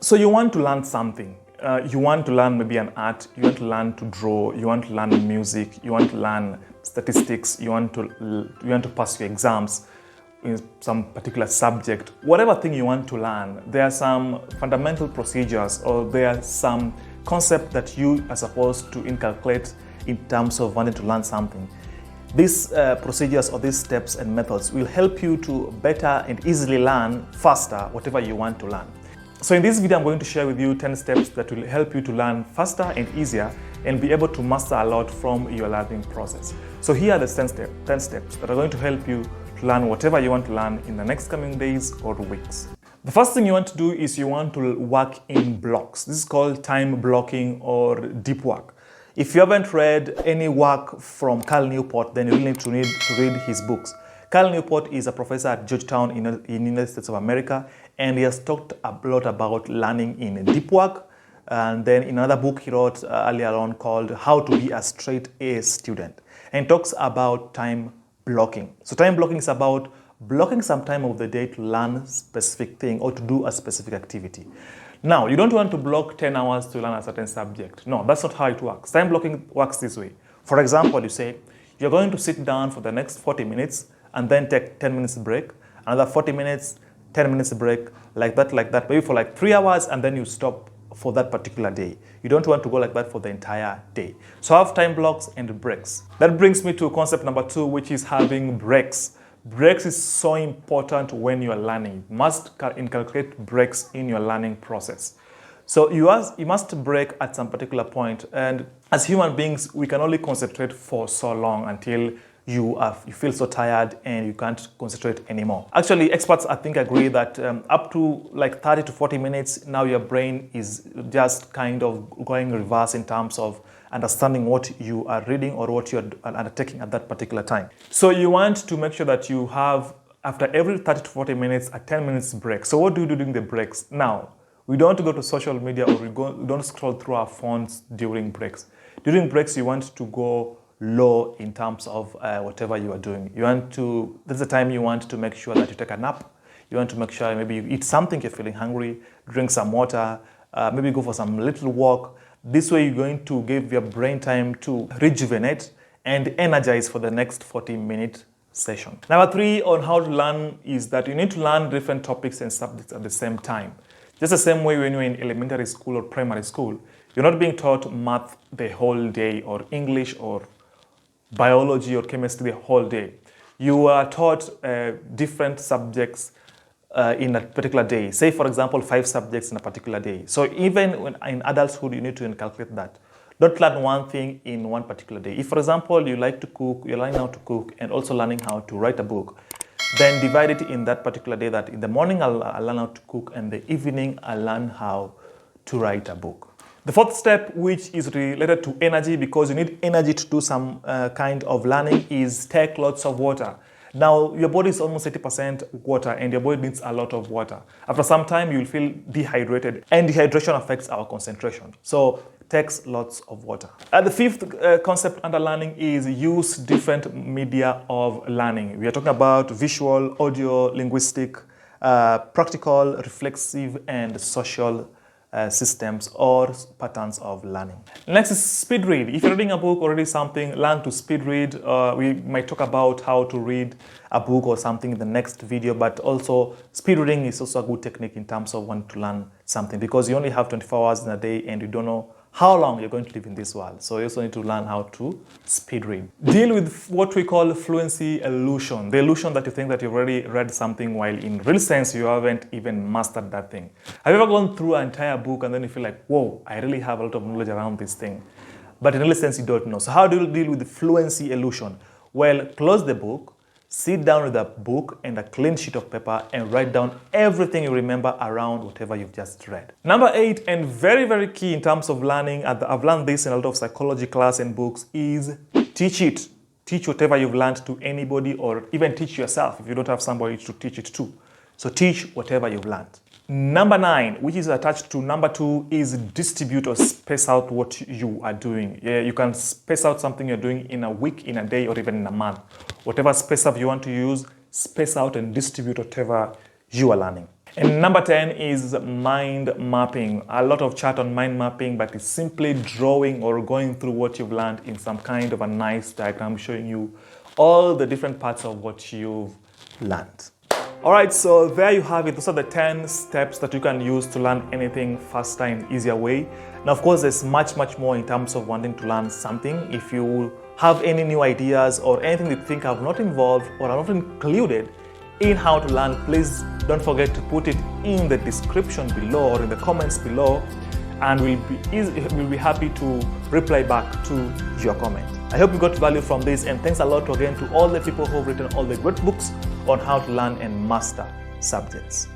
So you want to learn something. You want to learn maybe an art, you want to learn to draw, you want to learn music, you want to learn statistics, you want to pass your exams in some particular subject. Whatever thing you want to learn, there are some fundamental procedures or there are some concepts that you are supposed to inculcate in terms of wanting to learn something. These procedures or these steps and methods will help you to better and easily learn faster whatever you want to learn. So in this video, I'm going to share with you 10 steps that will help you to learn faster and easier and be able to master a lot from your learning process. So here are the 10 steps that are going to help you to learn whatever you want to learn in the next coming days or weeks. The first thing you want to do is you want to work in blocks. This is called time blocking or deep work. If you haven't read any work from Cal Newport, then you really need to read his books. Cal Newport is a professor at Georgetown in the United States of America, and he has talked a lot about learning in deep work. And then in another book he wrote earlier on called How to Be a Straight A Student, and talks about time blocking. So time blocking is about blocking some time of the day to learn a specific thing or to do a specific activity. Now, you don't want to block 10 hours to learn a certain subject. No, that's not how it works. Time blocking works this way. For example, you say, you're going to sit down for the next 40 minutes and then take 10 minutes break, another 40 minutes, 10 minutes break, like that, maybe for like 3 hours, and then you stop for that particular day. You don't want to go like that for the entire day. So have time blocks and breaks. That brings me to concept number 2, which is having breaks. Breaks is so important when you are learning. You must inculcate breaks in your learning process. So you must break at some particular point. And as human beings, we can only concentrate for so long until you feel so tired and you can't concentrate anymore. Actually, experts I think agree that up to like 30 to 40 minutes, now your brain is just kind of going reverse in terms of understanding what you are reading or what you are undertaking at that particular time. So you want to make sure that you have, after every 30 to 40 minutes, a 10 minutes break. So what do you do during the breaks? Now, we don't go to social media or we don't scroll through our phones during breaks. During breaks, you want to go low in terms of whatever you are doing. That's the time you want to make sure that you take a nap. You want to make sure maybe you eat something, you're feeling hungry, drink some water, maybe go for some little walk. This way you're going to give your brain time to rejuvenate and energize for the next 40-minute session. Number 3 on how to learn is that you need to learn different topics and subjects at the same time. Just the same way when you're in elementary school or primary school, you're not being taught math the whole day or English or biology or chemistry the whole day. You are taught different subjects in a particular day. Say, for example, 5 subjects in a particular day. So even when in adulthood, you need to inculcate that. Don't learn one thing in one particular day. If, for example, you like to cook, you're learning how to cook and also learning how to write a book, then divide it in that particular day that in the morning I'll learn how to cook and in the evening I'll learn how to write a book. The 4th step, which is related to energy, because you need energy to do some kind of learning, is take lots of water. Now, your body is almost 80% water and your body needs a lot of water. After some time, you'll feel dehydrated, and dehydration affects our concentration. So, takes lots of water. The 5th concept under learning is use different media of learning. We are talking about visual, audio, linguistic, practical, reflexive, and social systems or patterns of learning. Next is speed read. If you're reading a book or reading something, learn to speed read. We might talk about how to read a book or something in the next video, but also speed reading is also a good technique in terms of wanting to learn something, because you only have 24 hours in a day and you don't know how long you're going to live in this world. So you also need to learn how to speed read. Deal with what we call fluency illusion. The illusion that you think that you've already read something while in real sense you haven't even mastered that thing. Have you ever gone through an entire book and then you feel like, whoa, I really have a lot of knowledge around this thing, but in real sense you don't know? So how do you deal with the fluency illusion? Well, close the book, sit down with a book and a clean sheet of paper and write down everything you remember around whatever you've just read. Number 8, and very, very key in terms of learning, I've learned this in a lot of psychology class and books, is teach it. Teach whatever you've learned to anybody, or even teach yourself if you don't have somebody to teach it to. So teach whatever you've learned. Number 9, which is attached to number 2, is distribute or space out what you are doing. Yeah, you can space out something you're doing in a week, in a day, or even in a month. Whatever space up you want to use, space out and distribute whatever you are learning. And number 10 is mind mapping. A lot of chat on mind mapping, but it's simply drawing or going through what you've learned in some kind of a nice diagram showing you all the different parts of what you've learned. All right, so there you have it. Those are the 10 steps that you can use to learn anything faster and easier way. Now, of course, there's much more in terms of wanting to learn something. If you have any new ideas or anything you think I've not involved or are not included in how to learn, please don't forget to put it in the description below or in the comments below, and we'll be happy to reply back to your comment. I hope you got value from this, and thanks a lot again to all the people who've written all the great books on how to learn and master subjects.